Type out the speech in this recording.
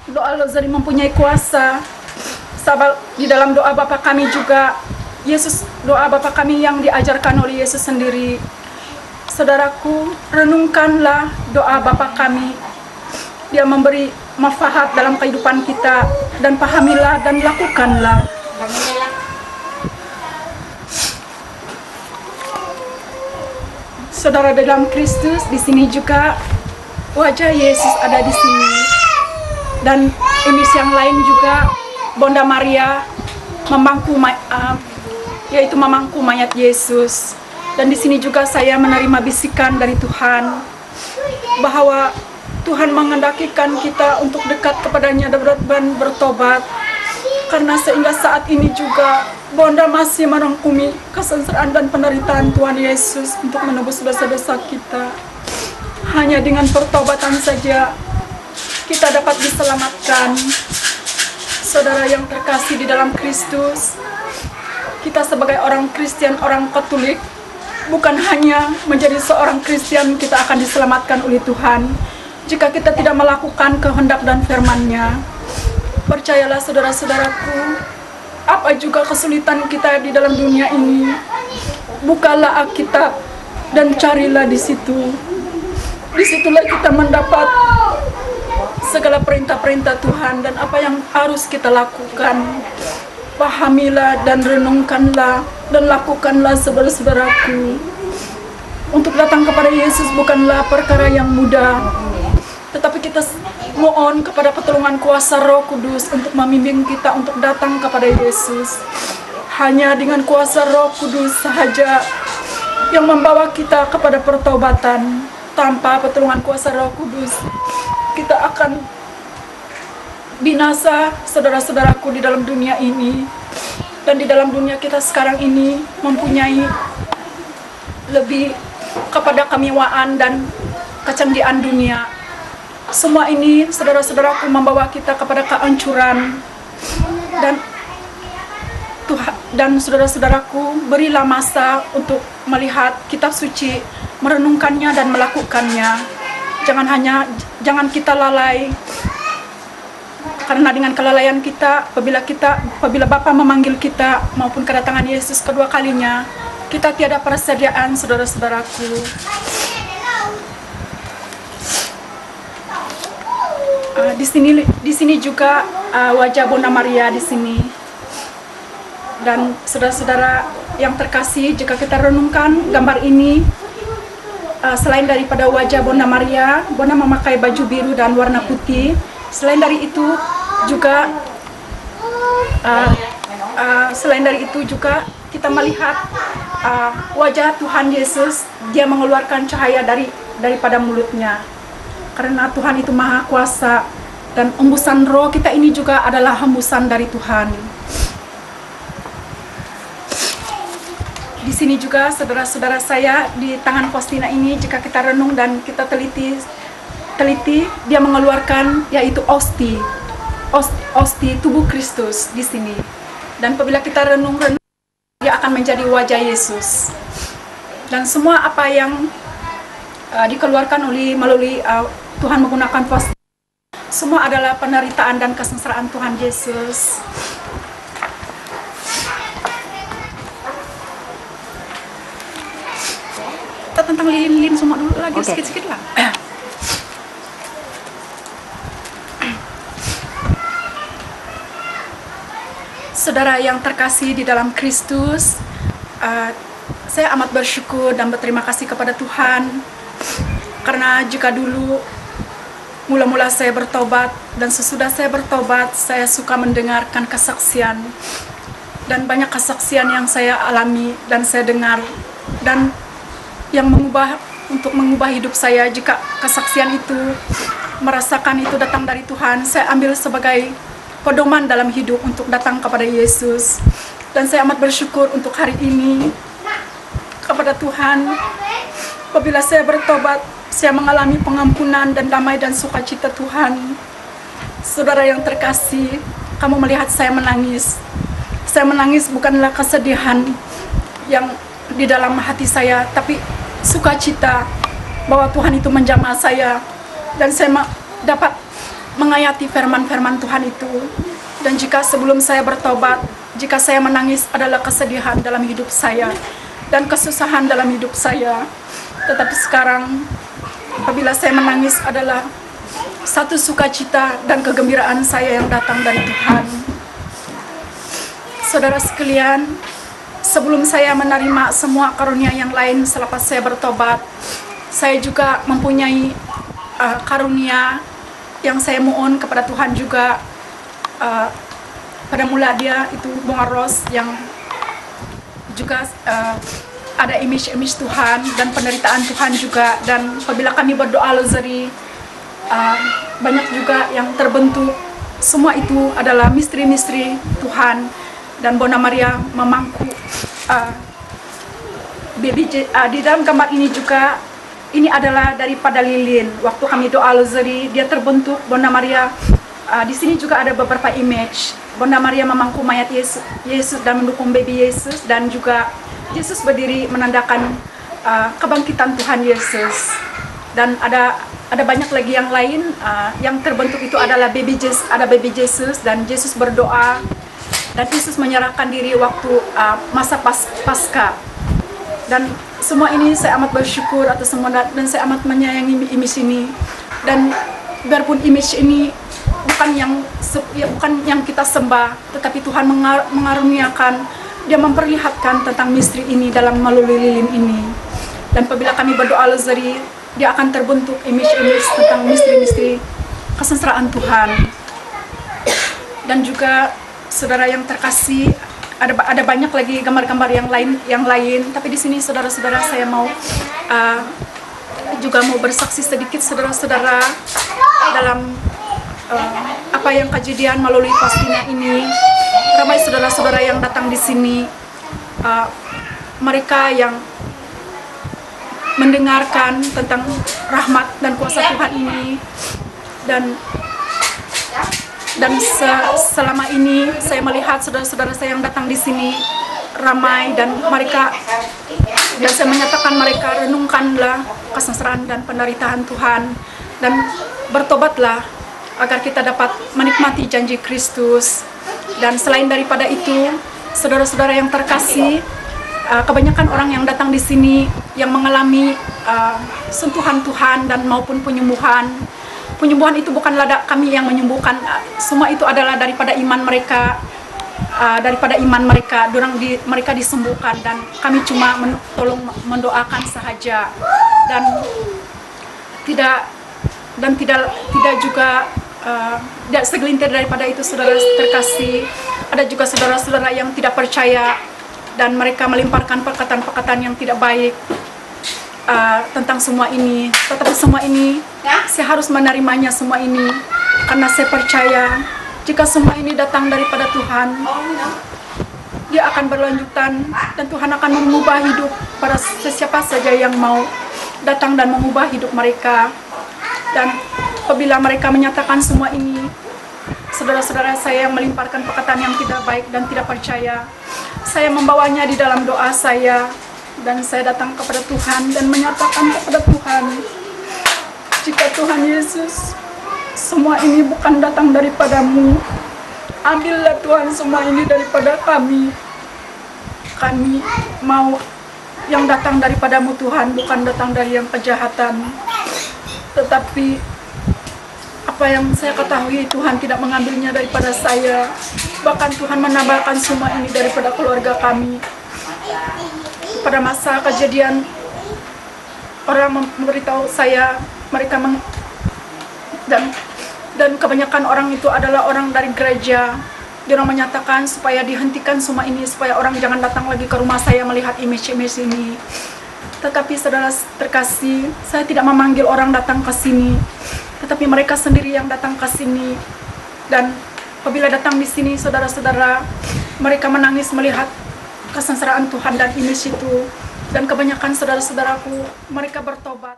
Doa Rozari mempunyai kuasa. Sahabat, di dalam doa Bapa kami juga, Yesus, doa Bapa kami yang diajarkan oleh Yesus sendiri. Saudaraku, renungkanlah doa Bapa kami. Dia memberi manfaat dalam kehidupan kita, dan pahamilah dan lakukanlah. Saudara dalam Kristus, di sini juga wajah Yesus ada di sini. Dan emis yang lain juga Bonda Maria memangku mayat Yesus. Dan di sini juga saya menerima bisikan dari Tuhan bahwa Tuhan mengendakikan kita untuk dekat kepadanya dan bertobat. Karena sehingga saat ini juga Bonda masih merangkumi kesengsaraan dan penderitaan Tuhan Yesus untuk menebus dosa-dosa kita. Hanya dengan pertobatan saja kita dapat diselamatkan. Saudara yang terkasih di dalam Kristus, kita sebagai orang Kristen, orang Katolik, bukan hanya menjadi seorang Kristen kita akan diselamatkan oleh Tuhan jika kita tidak melakukan kehendak dan firman-Nya. Percayalah saudara-saudaraku, apa juga kesulitan kita di dalam dunia ini, bukalah Alkitab dan carilah di situ. Disitulah kita mendapat segala perintah-perintah Tuhan dan apa yang harus kita lakukan. Pahamilah dan renungkanlah dan lakukanlah, saudara-saudaraku. Untuk datang kepada Yesus bukanlah perkara yang mudah, tetapi kita mohon kepada pertolongan kuasa Roh Kudus untuk membimbing kita untuk datang kepada Yesus. Hanya dengan kuasa Roh Kudus sahaja yang membawa kita kepada pertobatan. Tanpa pertolongan kuasa Roh Kudus, kita akan binasa, saudara-saudaraku, di dalam dunia ini. Dan di dalam dunia kita sekarang ini mempunyai lebih kepada kemewaan dan kecanggihan dunia. Semua ini, saudara-saudaraku, membawa kita kepada kehancuran. Dan saudara-saudaraku, berilah masa untuk melihat kitab suci, merenungkannya dan melakukannya. Jangan kita lalai. Karena dengan kelalaian kita, apabila Bapa memanggil kita maupun kedatangan Yesus kedua kalinya, kita tiada persediaan, saudara-saudaraku. Di sini juga wajah Bonda Maria di sini. Dan saudara-saudara yang terkasih, jika kita renungkan gambar ini, selain daripada wajah Bonda Maria, Bonda memakai baju biru dan warna putih. Selain dari itu juga kita melihat wajah Tuhan Yesus. Dia mengeluarkan cahaya daripada mulutnya. Karena Tuhan itu Maha Kuasa, dan hembusan roh kita ini juga adalah hembusan dari Tuhan. Di sini juga saudara-saudara saya, di tangan Faustina ini, jika kita renung dan kita teliti, dia mengeluarkan yaitu osti tubuh Kristus di sini. Dan apabila kita renung, dia akan menjadi wajah Yesus. Dan semua apa yang dikeluarkan melalui Tuhan menggunakan Faustina, semua adalah penderitaan dan kesengsaraan Tuhan Yesus. Tentang lilin semua dulu lagi, sedikit-sedikit lah. Saudara yang terkasih di dalam Kristus, saya amat bersyukur dan berterima kasih kepada Tuhan. Karena jika dulu mula-mula saya bertobat dan sesudah saya bertobat, saya suka mendengarkan kesaksian. Dan banyak kesaksian yang saya alami dan saya dengar. Dan yang mengubah hidup saya, jika kesaksian itu merasakan itu datang dari Tuhan, saya ambil sebagai pedoman dalam hidup untuk datang kepada Yesus. Dan saya amat bersyukur untuk hari ini kepada Tuhan. Apabila saya bertobat, saya mengalami pengampunan dan damai dan sukacita Tuhan. Saudara yang terkasih, kamu melihat saya menangis. Saya menangis bukanlah kesedihan yang di dalam hati saya, tapi sukacita bahwa Tuhan itu menjamah saya, dan saya dapat mengayati firman-firman Tuhan itu. Dan jika sebelum saya bertobat, jika saya menangis adalah kesedihan dalam hidup saya dan kesusahan dalam hidup saya, tetapi sekarang apabila saya menangis adalah satu sukacita dan kegembiraan saya yang datang dari Tuhan. Saudara sekalian, sebelum saya menerima semua karunia yang lain selepas saya bertobat, saya juga mempunyai karunia yang saya mohon kepada Tuhan juga. Pada mula dia itu bunga ros yang juga ada image Tuhan dan penderitaan Tuhan juga. Dan apabila kami berdoa rozari, banyak juga yang terbentuk. Semua itu adalah misteri-misteri Tuhan. Dan Bona Maria memangku di dalam gambar ini juga. Ini adalah daripada lilin. Waktu kami doa rozari, dia terbentuk Bona Maria. Di sini juga ada beberapa image. Bona Maria memangku mayat Yesus dan mendukung baby Yesus, dan juga Yesus berdiri menandakan kebangkitan Tuhan Yesus. Dan ada banyak lagi yang lain yang terbentuk itu adalah baby Jesus dan Yesus berdoa dan Yesus menyerahkan diri waktu masa Paskah. Dan semua ini saya amat bersyukur atas semua, dan saya amat menyayangi image ini. Dan biarpun image ini bukan yang kita sembah, tetapi Tuhan mengaruniakan, dia memperlihatkan tentang misteri ini dalam melalui lilin ini. Dan apabila kami berdoa rozari, dia akan terbentuk image-image tentang misteri-misteri kesengsaraan Tuhan. Dan juga saudara yang terkasih, ada banyak lagi gambar-gambar yang lain, tapi di sini saudara-saudara saya mau juga mau bersaksi sedikit saudara-saudara dalam apa yang kejadian melalui pastinya ini. Ramai saudara-saudara yang datang di sini, mereka yang mendengarkan tentang rahmat dan kuasa Tuhan ini, dan selama ini saya melihat saudara-saudara saya yang datang di sini ramai, dan saya menyatakan mereka renungkanlah kesengsaraan dan penderitaan Tuhan dan bertobatlah agar kita dapat menikmati janji Kristus. Dan selain daripada itu, saudara-saudara yang terkasih, kebanyakan orang yang datang di sini yang mengalami sentuhan Tuhan dan maupun penyembuhan. Penyembuhan itu bukanlah kami yang menyembuhkan, semua itu adalah daripada iman mereka. Mereka disembuhkan, dan kami cuma tolong mendoakan sahaja, dan tidak juga tidak segelintir daripada itu saudara terkasih. Ada juga saudara-saudara yang tidak percaya dan mereka melemparkan perkataan-perkataan yang tidak baik tentang semua ini. Tetapi semua ini saya harus menerimanya semua ini, karena saya percaya jika semua ini datang daripada Tuhan, dia akan berlanjutan dan Tuhan akan mengubah hidup pada siapa saja yang mau datang dan mengubah hidup mereka. Dan apabila mereka menyatakan semua ini, saudara-saudara saya yang melemparkan perkataan yang tidak baik dan tidak percaya, saya membawanya di dalam doa saya, dan saya datang kepada Tuhan dan menyatakan kepada Tuhan, jika Tuhan Yesus, semua ini bukan datang daripadamu, ambillah Tuhan semua ini daripada kami. Kami mau yang datang daripadamu Tuhan, bukan datang dari yang kejahatan. Tetapi apa yang saya ketahui, Tuhan tidak mengambilnya daripada saya. Bahkan Tuhan menambahkan semua ini daripada keluarga kami. Pada masa kejadian, orang memberitahu saya, mereka dan kebanyakan orang itu adalah orang dari gereja. Dia orang menyatakan supaya dihentikan semua ini, supaya orang jangan datang lagi ke rumah saya melihat image-image ini. Tetapi saudara terkasih, saya tidak memanggil orang datang ke sini, tetapi mereka sendiri yang datang ke sini. Dan apabila datang di sini, saudara-saudara, mereka menangis melihat kesengsaraan Tuhan dan image itu. Dan kebanyakan saudara-saudaraku, mereka bertobat.